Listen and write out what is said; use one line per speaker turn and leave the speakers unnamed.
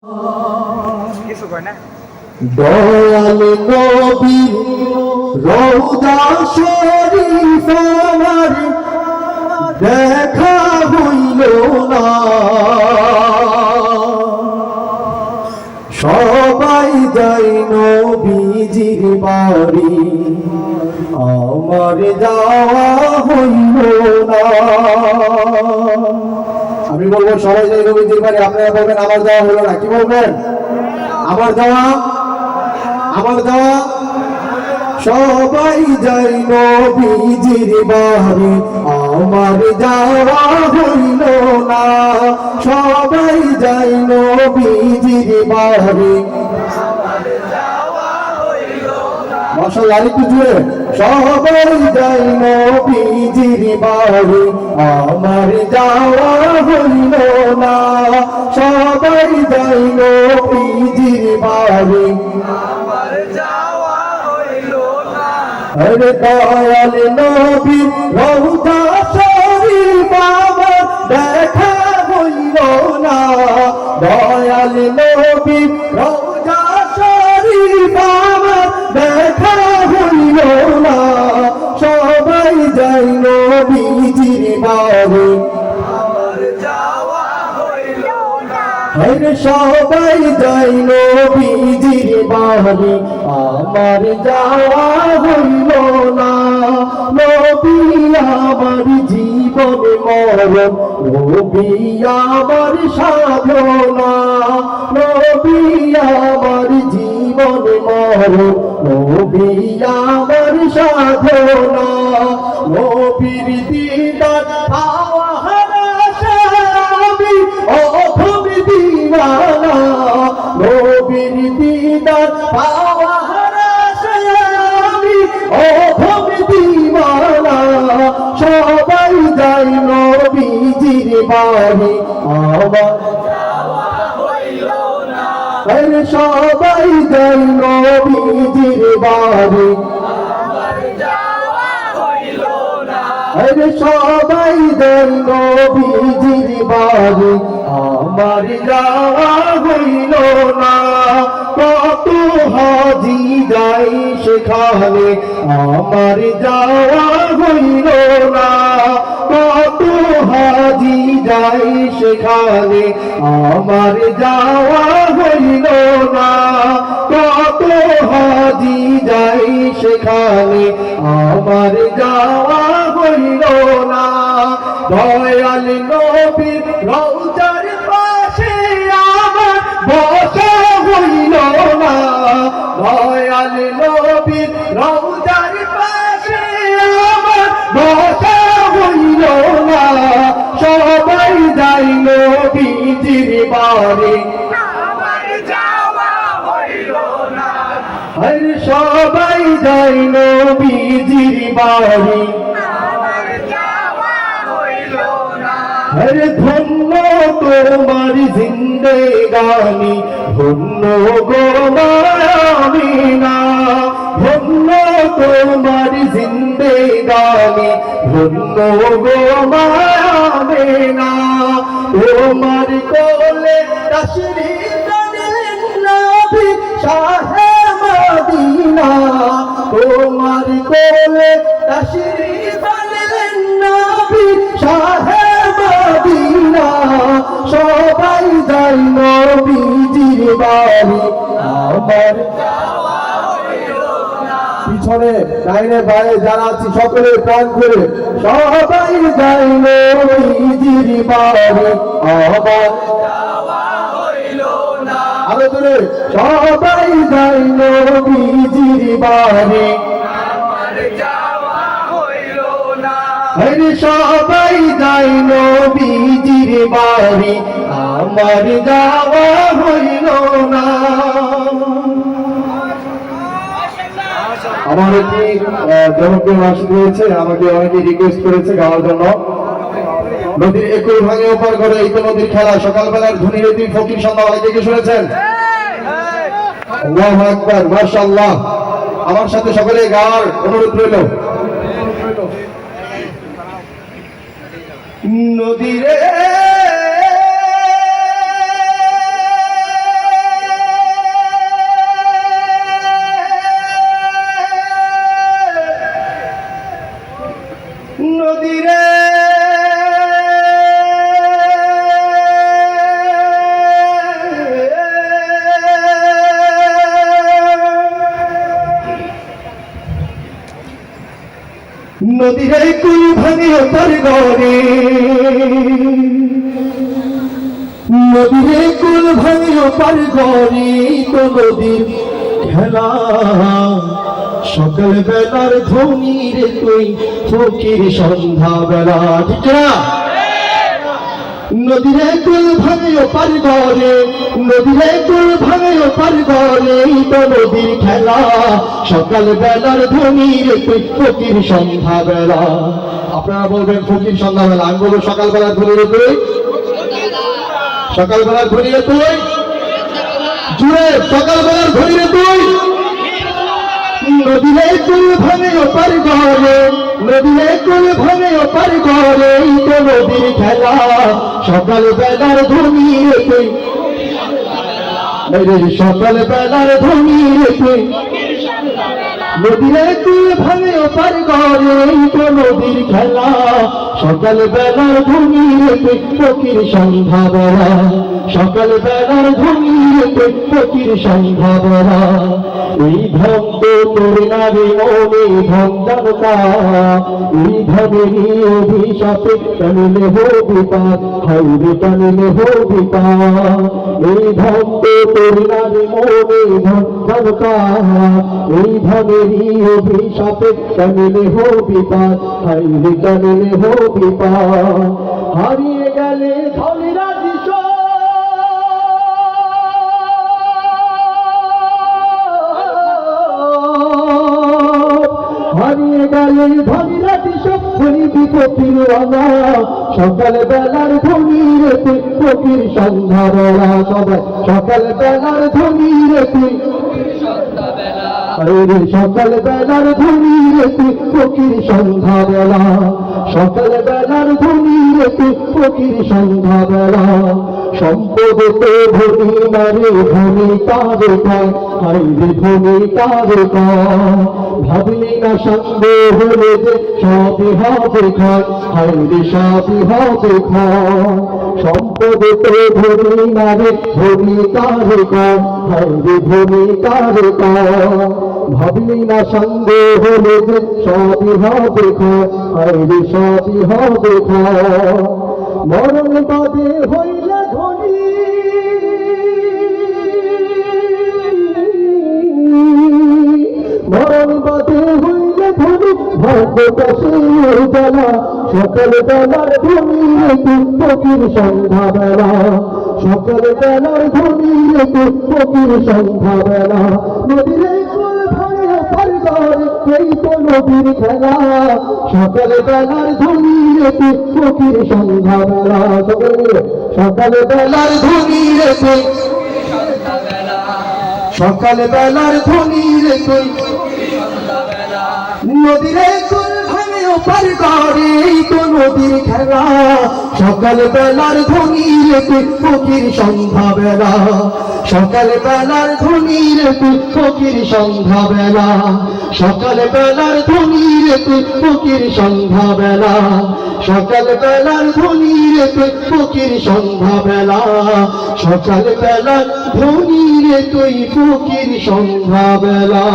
কিছু কয় না
দয়াল নবীর রওজা শরীফ আমার দেখা হইল না। সবাই যায় নবীজির বাড়ি, আমার যাওয়া হইল না। আমি বলবো সবাই যায় নবীজির বাড়ি, আপনারা বলবেন আমার যাওয়া হলো না। কি বলবেন? আমার যাওয়া, আমার যাওয়া। সবাই যাই নবীজির বাড়ি, আমার যাওয়া হইল না। সবাই যাই নবীজির বাড়ি, মাশাআল্লাহ আরেকটু জোরে। সবাই যাই নবীজির বাড়ি, আমার যাওয়া হইল না। সবাই যাই নবীজির বাড়ি, আমার যাওয়া হইল না। আরে দয়াল নবী রওজা শরীফ আমার দেখা হইল না। দয়াল নবী রওজা শরীফ আমার দেখা হইল না। সবাই যাই নবীজির বাড়ি, আমার যাওয়া হইল না। আরে সবাই যাই নবীজির বাড়ি, আমার যাওয়া হইল না। নবী আমার জীবন মরণ, নবী আমার সাধনা। নবী আমার জীবন মরণ, নবী আমার সাধনা। নবীর দিদার পাওয়ার আশায় আমি অধম দিওয়ানা। নবীর দিদার পাওয়ার আশায় আমি অধম দিওয়ানা। সবাই যাই নবীজির বাড়ি, আমার যাওয়া হইল না। আরে সবাই যাই নবীজির বাড়ি, আমার যাওয়া হইল না। আরে সবাই যাই নবীজির বাড়ি, আমার যাওয়া হইল না। কত হাজি যাই সেখানে, আমার যাওয়া হইল না। কত হাজি যাই সেখানে, আমার যাওয়া হইল না। কত হাজি যাই সেখানে, আমার যাওয়া হইল না। দয়াল নবীর রওজার পাশে আমার বসা হইল না। দয়াল নবীর রওজার পাশে আমার বসা হইল না। সবাই যাই নবীজির বাড়ি, আমার যাওয়া হইল না। আরে সবাই যাই নবীজির বাড়ি, আমার যাওয়া হইল না। আরে ধন্য তোমার জিন্দেগানি, ধন্য গো আমিনা। ধন্য তোমার জিন্দেগানি, ধন্য গো আমিনা। তোমার কোলে তাশরীফ আনলেন নবী শাহে মদিনা। তোমার কোলে তাশরীফ আনলেন নবী শাহে মদিনা। সবাই যাই নবীজির বাড়ি, আমার যাওয়া হইল না। পিছনে ডাইনে বায়ে যারা আছি সকলে প্রাণ করে সবাই যাই নবীজির বাড়ি, আমার যাওয়া হইল না। আরো জোরে সবাই যাই নবীজির বাড়ি, আমার যাওয়া হইল না। আরে সবাই যাই নবীজির বাড়ি, আমার যাওয়া হইল না। আমার একটি জনপ্রিয় মাস রয়েছে, আমাকে অনেকে রিকোয়েস্ট করেছে গাওয়ার জন্য। নদীর একই ভাঙে ওপার করে এই তো নদীর খেলা, সকালবেলার ধনী রীতি ফকির সন্ধ্যাবেলা কে শুনেছেন? আল্লাহু আকবার, মাশাআল্লাহ। আমার সাথে সকলে গাওয়ার অনুরোধ রইল। নদীরে নদীর কুল ভাঙে ওপার গড়ে, নদীর কুল ভাঙে ওপার গড়ে, তো নদীর খেলা সকাল বেলার ধ্বনি রে তুই ফকির সন্ধ্যা বেলা। ঠিক না? নদীর কুল ভাঙে ওপার গড়ে, নদীর কুল ভাঙে ওপার গড়ে, তো নদীর খেলা সকাল বেলার ধ্বনি রে তুই ফকির সন্ধ্যা বেলা। আপনারা বলবেন ফকির সন্ধ্যা বেলা, আমি বলবো সকাল বেলার ধ্বনি রে তুই, সকাল বেলার ধ্বনি রে তুই, জুড়ে সকাল বেলার ধ্বনি রে তুই। নদীর কুল ভাঙে ওপার গড়ে, নদীর কুল ভাঙে ওপার গড়ে, তো নদীর খেলা সকাল বেলার ধ্বনি রে তুই, সকাল বেলার ধ্বনি রে তুই। নদীর কুল ভাঙে ওপার গড়ে, তো নদীর খেলা সকাল বেলার ধ্বনি রে তুই ফকির সন্ধ্যা বেলা, সকাল বেলার ধ্বনি রে তুই ফকির সন্ধ্যা বেলা। এই ধন তো তোর নারী মনে ধন জানতা, এই ধনেরই অভিশাপে টানিলে হবি পার, হাইরে টানিলে হবি পার। এই ধন তো তোর নারী মনে ধন জানতা, এই ধনেরই অভিশাপে টানিলে হবি পার, হাইরে টানিলে হবি পার। হারিয়ে গেলে ধনীরা হারিয়ে গেলে ধনীরা দিশব হইবি ফকির রানা, সকাল বেলার ধ্বনি রে তুই ফকির সন্ধ্যা বেলা। সবাই সকাল বেলার ধ্বনি রে তুই, সকাল বেলার ধ্বনি রে তুই ফকির সন্ধ্যা বেলা, সকাল বেলার ধ্বনি রে তুই ফকির সন্ধ্যা বেলা। সম্পদ তো ধনী নারে ধনী কার কয়, হাইরে ধনী কার কয়। ভাবলি না সন্দেহ হলে যে সবই হবে ক্ষয়, হাইরে সবই হবে ক্ষয়। সম্পদ তো ধনী নারে ধনী কার কয়, হাইরে ধনী কার কয়। ভাবলি না সন্দেহ হলে যে সবই হবে ক্ষয়, হাইরে সবই হবে ক্ষয়। মরণ বাদে হইলে ধনী, মরণ বাদে হইলে ধনী ভাগ্যটা সেই বেলা, সকাল বেলার ধ্বনি রে তুই ফকির সন্ধ্যা বেলা, সকাল বেলার ধ্বনি রে তুই ফকির সন্ধ্যা বেলা। নদীর কুল ভাঙে ওপার গড়ে, এই তো নদীর খেলা সকাল বেলার ধ্বনি রে তুই ফকির সন্ধ্যা বেলা। সকাল বেলার ধ্বনি রে তুই, সকাল বেলার ধ্বনি রে তুই। নদীর কুল ভাঙে ওপার গড়ে, এই তো নদীর খেলা সকাল বেলার ধ্বনি রে তুই ফকির সন্ধ্যা বেলা, সকাল বেলার ধ্বনি রে তুই ফকির সন্ধ্যা বেলা, সকাল বেলার ধ্বনি রে তুই ফকির সন্ধ্যা বেলা, সকাল বেলার ধ্বনি রে তুই ফকির সন্ধ্যা বেলা, সকাল বেলার ধ্বনি রে তুই ফকির সন্ধ্যা বেলা।